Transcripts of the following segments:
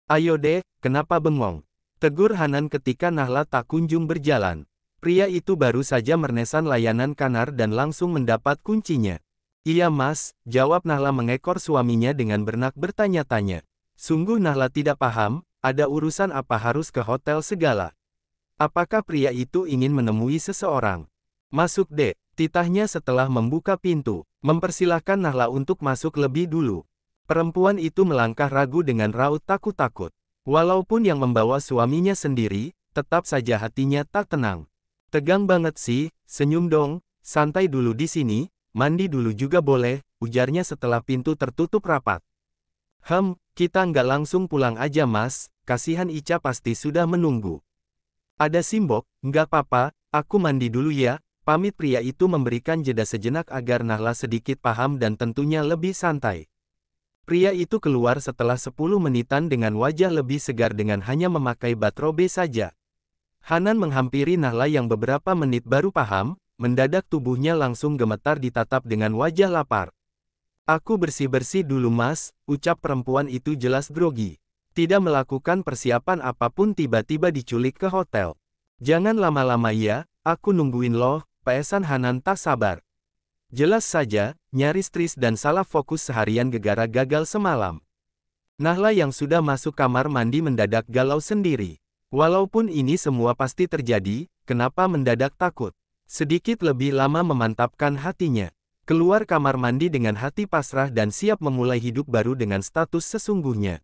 Ayo dek, kenapa bengong? Tegur Hanan ketika Nahla tak kunjung berjalan. Pria itu baru saja memesan layanan kanar dan langsung mendapat kuncinya. Iya mas, jawab Nahla mengekor suaminya dengan bernak bertanya-tanya. Sungguh Nahla tidak paham, ada urusan apa harus ke hotel segala. Apakah pria itu ingin menemui seseorang? Masuk dek, titahnya setelah membuka pintu, mempersilahkan Nahla untuk masuk lebih dulu. Perempuan itu melangkah ragu dengan raut takut-takut. Walaupun yang membawa suaminya sendiri, tetap saja hatinya tak tenang. Tegang banget sih, senyum dong, santai dulu di sini, mandi dulu juga boleh, ujarnya setelah pintu tertutup rapat. Kita nggak langsung pulang aja mas, kasihan Ica pasti sudah menunggu. Ada Simbok, nggak apa-apa, aku mandi dulu ya, pamit pria itu memberikan jeda sejenak agar Nahla sedikit paham dan tentunya lebih santai. Pria itu keluar setelah 10 menitan dengan wajah lebih segar dengan hanya memakai batrobe saja. Hanan menghampiri Nahla yang beberapa menit baru paham, mendadak tubuhnya langsung gemetar ditatap dengan wajah lapar. Aku bersih-bersih dulu mas, ucap perempuan itu jelas grogi. Tidak melakukan persiapan apapun tiba-tiba diculik ke hotel. Jangan lama-lama ya, aku nungguin loh, pesan Hanan tak sabar. Jelas saja, nyaris tris dan salah fokus seharian gegara gagal semalam. Nahla yang sudah masuk kamar mandi mendadak galau sendiri. Walaupun ini semua pasti terjadi, kenapa mendadak takut? Sedikit lebih lama memantapkan hatinya. Keluar kamar mandi dengan hati pasrah dan siap memulai hidup baru dengan status sesungguhnya.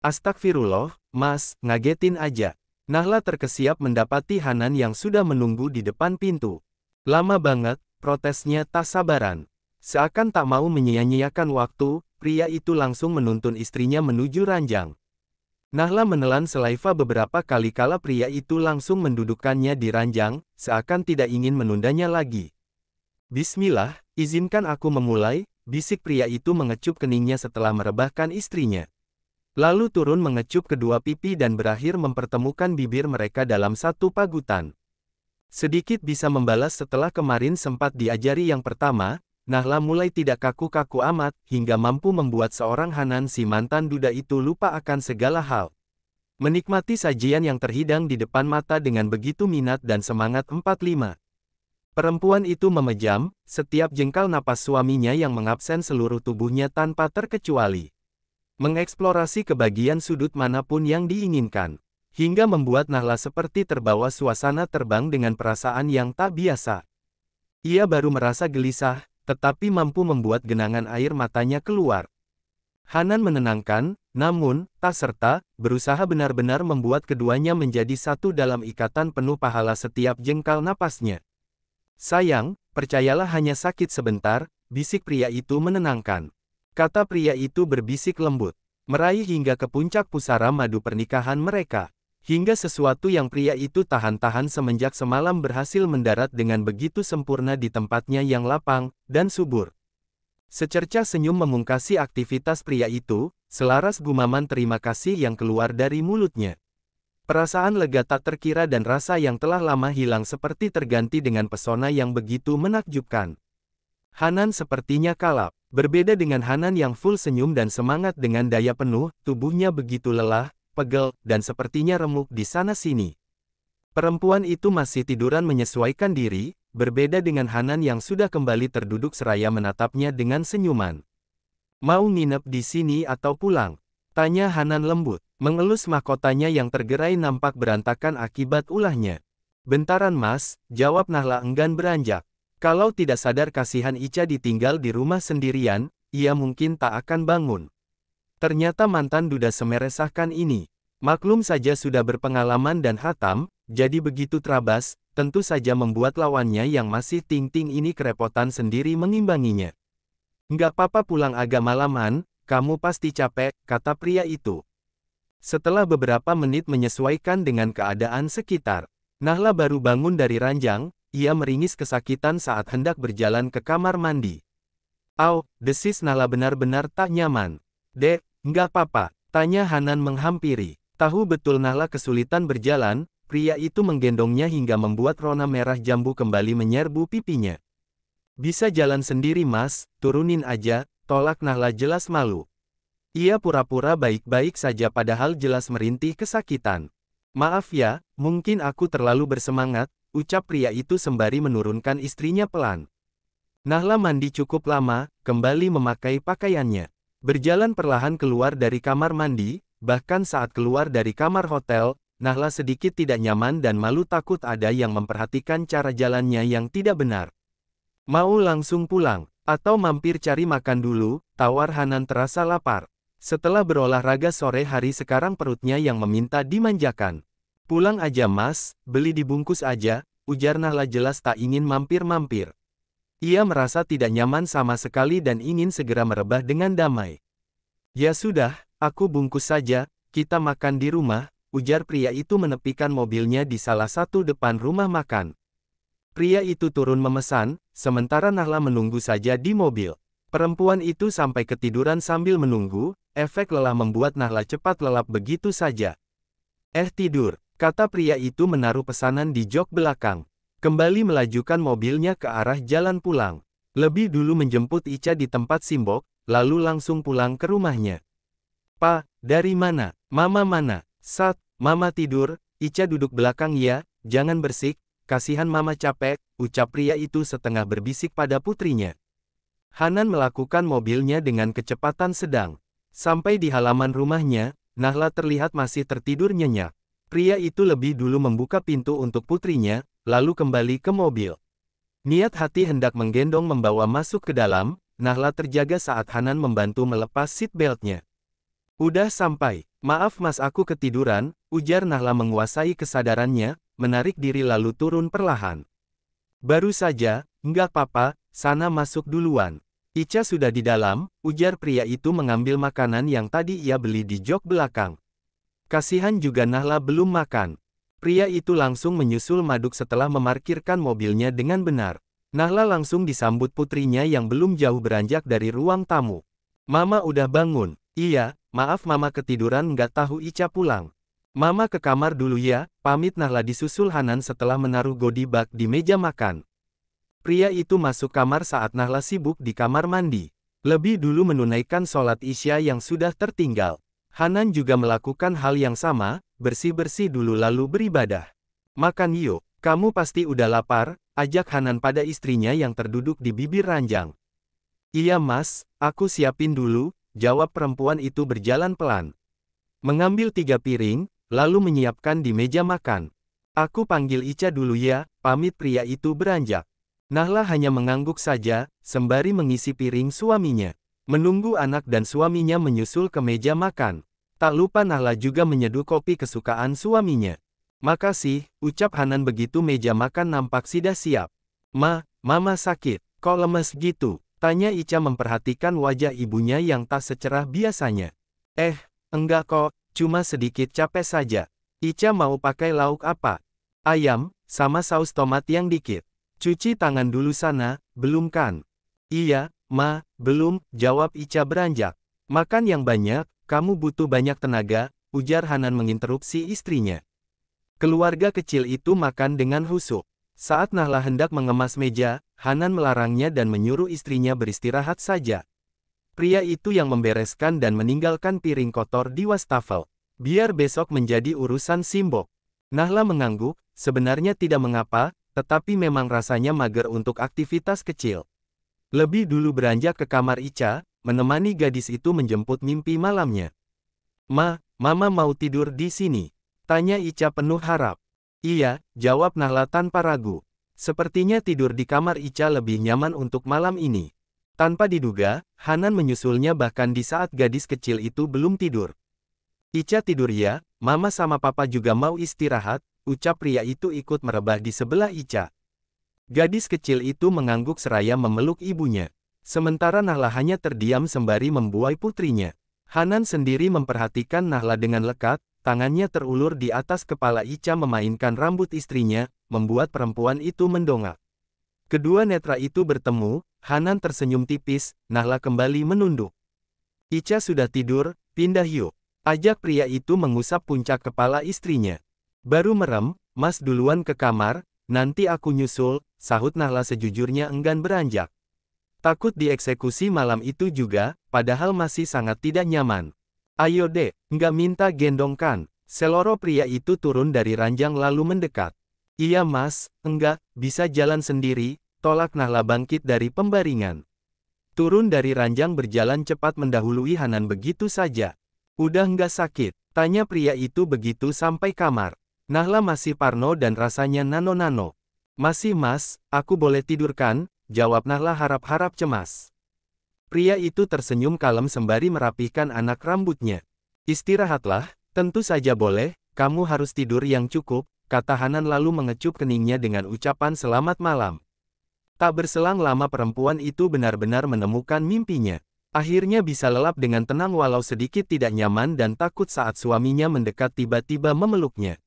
Astagfirullah, mas, ngagetin aja. Nahla terkesiap mendapati Hanan yang sudah menunggu di depan pintu. Lama banget, protesnya tak sabaran. Seakan tak mau menyia-nyiakan waktu, pria itu langsung menuntun istrinya menuju ranjang. Nahla menelan selaiva beberapa kali kala pria itu langsung mendudukkannya di ranjang, seakan tidak ingin menundanya lagi. Bismillah, izinkan aku memulai, bisik pria itu mengecup keningnya setelah merebahkan istrinya. Lalu turun mengecup kedua pipi dan berakhir mempertemukan bibir mereka dalam satu pagutan. Sedikit bisa membalas setelah kemarin sempat diajari yang pertama, Nahla mulai tidak kaku-kaku amat, hingga mampu membuat seorang Hanan si mantan duda itu lupa akan segala hal. Menikmati sajian yang terhidang di depan mata dengan begitu minat dan semangat 45. Perempuan itu memejam, setiap jengkal napas suaminya yang mengabsen seluruh tubuhnya tanpa terkecuali. Mengeksplorasi ke bagian sudut manapun yang diinginkan. Hingga membuat Nahla seperti terbawa suasana terbang dengan perasaan yang tak biasa. Ia baru merasa gelisah, tetapi mampu membuat genangan air matanya keluar. Hanan menenangkan, namun, tak serta, berusaha benar-benar membuat keduanya menjadi satu dalam ikatan penuh pahala setiap jengkal napasnya. Sayang, percayalah hanya sakit sebentar, bisik pria itu menenangkan. Kata pria itu berbisik lembut, meraih hingga ke puncak pusara madu pernikahan mereka. Hingga sesuatu yang pria itu tahan-tahan semenjak semalam berhasil mendarat dengan begitu sempurna di tempatnya yang lapang dan subur. Secercah senyum memungkasi aktivitas pria itu, selaras gumaman terima kasih yang keluar dari mulutnya. Perasaan lega tak terkira dan rasa yang telah lama hilang seperti terganti dengan pesona yang begitu menakjubkan. Hanan sepertinya kalap. Berbeda dengan Hanan yang full senyum dan semangat dengan daya penuh, tubuhnya begitu lelah, pegel, dan sepertinya remuk di sana-sini. Perempuan itu masih tiduran menyesuaikan diri, berbeda dengan Hanan yang sudah kembali terduduk seraya menatapnya dengan senyuman. Mau nginep di sini atau pulang? Tanya Hanan lembut, mengelus mahkotanya yang tergerai nampak berantakan akibat ulahnya. Bentaran mas, jawab Nahla enggan beranjak. Kalau tidak sadar kasihan Ica ditinggal di rumah sendirian, ia mungkin tak akan bangun. Ternyata mantan duda semeresahkan ini. Maklum saja sudah berpengalaman dan hatam, jadi begitu terabas, tentu saja membuat lawannya yang masih ting-ting ini kerepotan sendiri mengimbanginya. Nggak apa-apa pulang agak malaman, kamu pasti capek, kata pria itu. Setelah beberapa menit menyesuaikan dengan keadaan sekitar, Nahla baru bangun dari ranjang. Ia meringis kesakitan saat hendak berjalan ke kamar mandi. Au, desis Nahla benar-benar tak nyaman. Dek, nggak apa-apa, tanya Hanan menghampiri. Tahu betul Nahla kesulitan berjalan, pria itu menggendongnya hingga membuat rona merah jambu kembali menyerbu pipinya. Bisa jalan sendiri mas, turunin aja, tolak Nahla jelas malu. Ia pura-pura baik-baik saja padahal jelas merintih kesakitan. Maaf ya, mungkin aku terlalu bersemangat, ucap pria itu sembari menurunkan istrinya pelan. Nahla mandi cukup lama, kembali memakai pakaiannya. Berjalan perlahan keluar dari kamar mandi, bahkan saat keluar dari kamar hotel, Nahla sedikit tidak nyaman dan malu takut ada yang memperhatikan cara jalannya yang tidak benar. Mau langsung pulang, atau mampir cari makan dulu, tawar Hanan terasa lapar. Setelah berolahraga sore hari sekarang perutnya yang meminta dimanjakan. Pulang aja mas, beli dibungkus aja, ujar Nahla jelas tak ingin mampir-mampir. Ia merasa tidak nyaman sama sekali dan ingin segera merebah dengan damai. Ya sudah, aku bungkus saja, kita makan di rumah, ujar pria itu menepikan mobilnya di salah satu depan rumah makan. Pria itu turun memesan, sementara Nahla menunggu saja di mobil. Perempuan itu sampai ketiduran sambil menunggu, efek lelah membuat Nahla cepat lelap begitu saja. Tidur, kata pria itu menaruh pesanan di jok belakang. Kembali melajukan mobilnya ke arah jalan pulang. Lebih dulu menjemput Ica di tempat Simbok, lalu langsung pulang ke rumahnya. Pa, dari mana? Mama mana? Sat, mama tidur, Ica duduk belakang ya, jangan bersik, kasihan mama capek, ucap pria itu setengah berbisik pada putrinya. Hanan melakukan mobilnya dengan kecepatan sedang. Sampai di halaman rumahnya, Nahla terlihat masih tertidur nyenyak. Pria itu lebih dulu membuka pintu untuk putrinya, lalu kembali ke mobil. Niat hati hendak menggendong membawa masuk ke dalam, Nahla terjaga saat Hanan membantu melepas seat beltnya. Udah sampai, maaf mas aku ketiduran, ujar Nahla menguasai kesadarannya, menarik diri lalu turun perlahan. Baru saja, enggak apa-apa, sana masuk duluan. Ica sudah di dalam, ujar pria itu mengambil makanan yang tadi ia beli di jok belakang. Kasihan juga Nahla belum makan. Pria itu langsung menyusul Maduk setelah memarkirkan mobilnya dengan benar. Nahla langsung disambut putrinya yang belum jauh beranjak dari ruang tamu. Mama udah bangun. Iya, maaf mama ketiduran nggak tahu Ica pulang. Mama ke kamar dulu ya, pamit Nahla disusul Hanan setelah menaruh goodie bag di meja makan. Pria itu masuk kamar saat Nahla sibuk di kamar mandi. Lebih dulu menunaikan sholat Isya yang sudah tertinggal. Hanan juga melakukan hal yang sama, bersih-bersih dulu lalu beribadah. Makan yuk, kamu pasti udah lapar, ajak Hanan pada istrinya yang terduduk di bibir ranjang. Iya mas, aku siapin dulu, jawab perempuan itu berjalan pelan. Mengambil 3 piring, lalu menyiapkan di meja makan. Aku panggil Ica dulu ya, pamit pria itu beranjak. Nahla hanya mengangguk saja, sembari mengisi piring suaminya. Menunggu anak dan suaminya menyusul ke meja makan. Tak lupa Nahla juga menyeduh kopi kesukaan suaminya. Makasih, ucap Hanan begitu meja makan nampak sudah siap. Mama sakit, kok lemes gitu? Tanya Ica memperhatikan wajah ibunya yang tak secerah biasanya. Enggak kok, cuma sedikit capek saja. Ica mau pakai lauk apa? Ayam, sama saus tomat yang dikit. Cuci tangan dulu sana, belum kan? Iya, Ma, belum, jawab Ica beranjak. Makan yang banyak, kamu butuh banyak tenaga, ujar Hanan menginterupsi istrinya. Keluarga kecil itu makan dengan husuk. Saat Nahla hendak mengemas meja, Hanan melarangnya dan menyuruh istrinya beristirahat saja. Pria itu yang membereskan dan meninggalkan piring kotor di wastafel. Biar besok menjadi urusan Simbok. Nahla mengangguk, sebenarnya tidak mengapa, tetapi memang rasanya mager untuk aktivitas kecil. Lebih dulu beranjak ke kamar Ica, menemani gadis itu menjemput mimpi malamnya. Mama mau tidur di sini? Tanya Ica penuh harap. Iya, jawab Nahla tanpa ragu. Sepertinya tidur di kamar Ica lebih nyaman untuk malam ini. Tanpa diduga, Hanan menyusulnya bahkan di saat gadis kecil itu belum tidur. Ica tidur ya, Mama sama Papa juga mau istirahat, ucap pria itu ikut merebah di sebelah Ica. Gadis kecil itu mengangguk seraya memeluk ibunya. Sementara Nahla hanya terdiam sembari membuai putrinya. Hanan sendiri memperhatikan Nahla dengan lekat, tangannya terulur di atas kepala Ica memainkan rambut istrinya, membuat perempuan itu mendongak. Kedua netra itu bertemu, Hanan tersenyum tipis, Nahla kembali menunduk. Ica sudah tidur, pindah yuk. Ajak pria itu mengusap puncak kepala istrinya. Baru merem, Mas duluan ke kamar, nanti aku nyusul, sahut Nahla sejujurnya enggan beranjak. Takut dieksekusi malam itu juga, padahal masih sangat tidak nyaman. Ayo dek, nggak minta gendong kan? Seloro pria itu turun dari ranjang lalu mendekat. Iya mas, enggak, bisa jalan sendiri, tolak Nahla bangkit dari pembaringan. Turun dari ranjang berjalan cepat mendahului Hanan begitu saja. Udah nggak sakit? Tanya pria itu begitu sampai kamar. Nahla masih parno dan rasanya nano-nano. Masih mas, aku boleh tidur kan? Jawab Nahla harap-harap cemas. Pria itu tersenyum kalem sembari merapihkan anak rambutnya. Istirahatlah, tentu saja boleh, kamu harus tidur yang cukup, kata Hanan lalu mengecup keningnya dengan ucapan selamat malam. Tak berselang lama perempuan itu benar-benar menemukan mimpinya. Akhirnya bisa lelap dengan tenang walau sedikit tidak nyaman dan takut saat suaminya mendekat tiba-tiba memeluknya.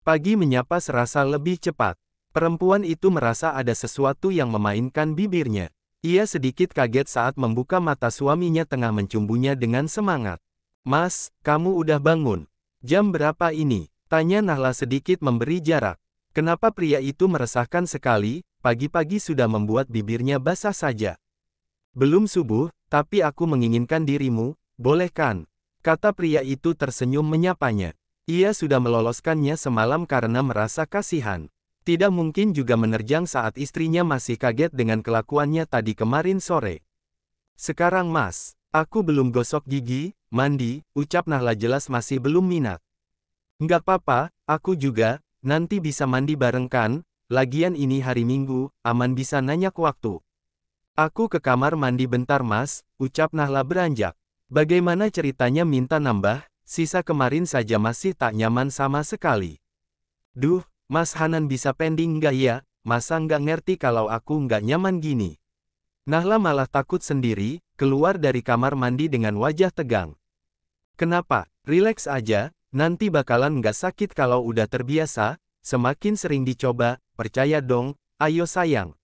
Pagi menyapa serasa lebih cepat. Perempuan itu merasa ada sesuatu yang memainkan bibirnya. Ia sedikit kaget saat membuka mata suaminya tengah mencumbunya dengan semangat. Mas, kamu udah bangun. Jam berapa ini? Tanya Nahla sedikit memberi jarak. Kenapa pria itu meresahkan sekali, pagi-pagi sudah membuat bibirnya basah saja. Belum subuh, tapi aku menginginkan dirimu, boleh kan? Kata pria itu tersenyum menyapanya. Ia sudah meloloskannya semalam karena merasa kasihan. Tidak mungkin juga menerjang saat istrinya masih kaget dengan kelakuannya tadi kemarin sore. Sekarang mas, aku belum gosok gigi, mandi, ucap Nahla jelas masih belum minat. Nggak apa-apa, aku juga, nanti bisa mandi bareng kan, lagian ini hari Minggu, aman bisa nanyak waktu. Aku ke kamar mandi bentar mas, ucap Nahla beranjak. Bagaimana ceritanya minta nambah, sisa kemarin saja masih tak nyaman sama sekali. Duh, Mas Hanan bisa pending nggak ya, masa nggak ngerti kalau aku nggak nyaman gini. Nahla malah takut sendiri, keluar dari kamar mandi dengan wajah tegang. Kenapa? Rileks aja, nanti bakalan nggak sakit kalau udah terbiasa, semakin sering dicoba, percaya dong, ayo sayang.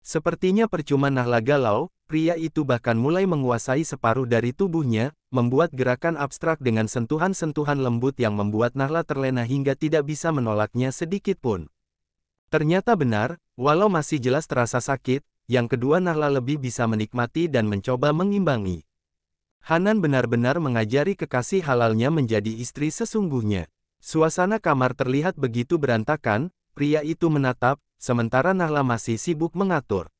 Sepertinya percuma Nahla galau, pria itu bahkan mulai menguasai separuh dari tubuhnya, membuat gerakan abstrak dengan sentuhan-sentuhan lembut yang membuat Nahla terlena hingga tidak bisa menolaknya sedikit pun. Ternyata benar, walau masih jelas terasa sakit, yang kedua Nahla lebih bisa menikmati dan mencoba mengimbangi. Hanan benar-benar mengajari kekasih halalnya menjadi istri sesungguhnya. Suasana kamar terlihat begitu berantakan, pria itu menatap, sementara Nahla masih sibuk mengatur.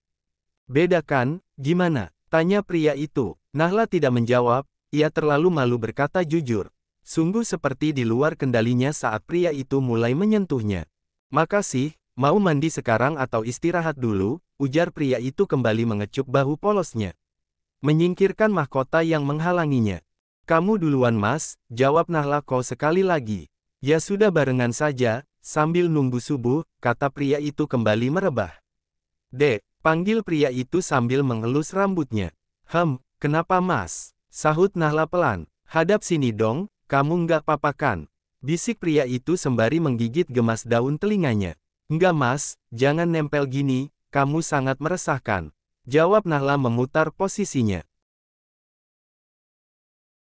Beda kan, gimana? Tanya pria itu. Nahla tidak menjawab, ia terlalu malu berkata jujur. Sungguh seperti di luar kendalinya saat pria itu mulai menyentuhnya. Makasih, mau mandi sekarang atau istirahat dulu, ujar pria itu kembali mengecup bahu polosnya. Menyingkirkan mahkota yang menghalanginya. Kamu duluan mas, jawab Nahla kau sekali lagi. Ya sudah barengan saja, sambil nunggu subuh, kata pria itu kembali merebah. Dek, panggil pria itu sambil mengelus rambutnya. Kenapa mas? Sahut Nahla pelan. Hadap sini dong, kamu nggak apa-apa kan? Bisik pria itu sembari menggigit gemas daun telinganya. Enggak mas, jangan nempel gini, kamu sangat meresahkan. Jawab Nahla memutar posisinya.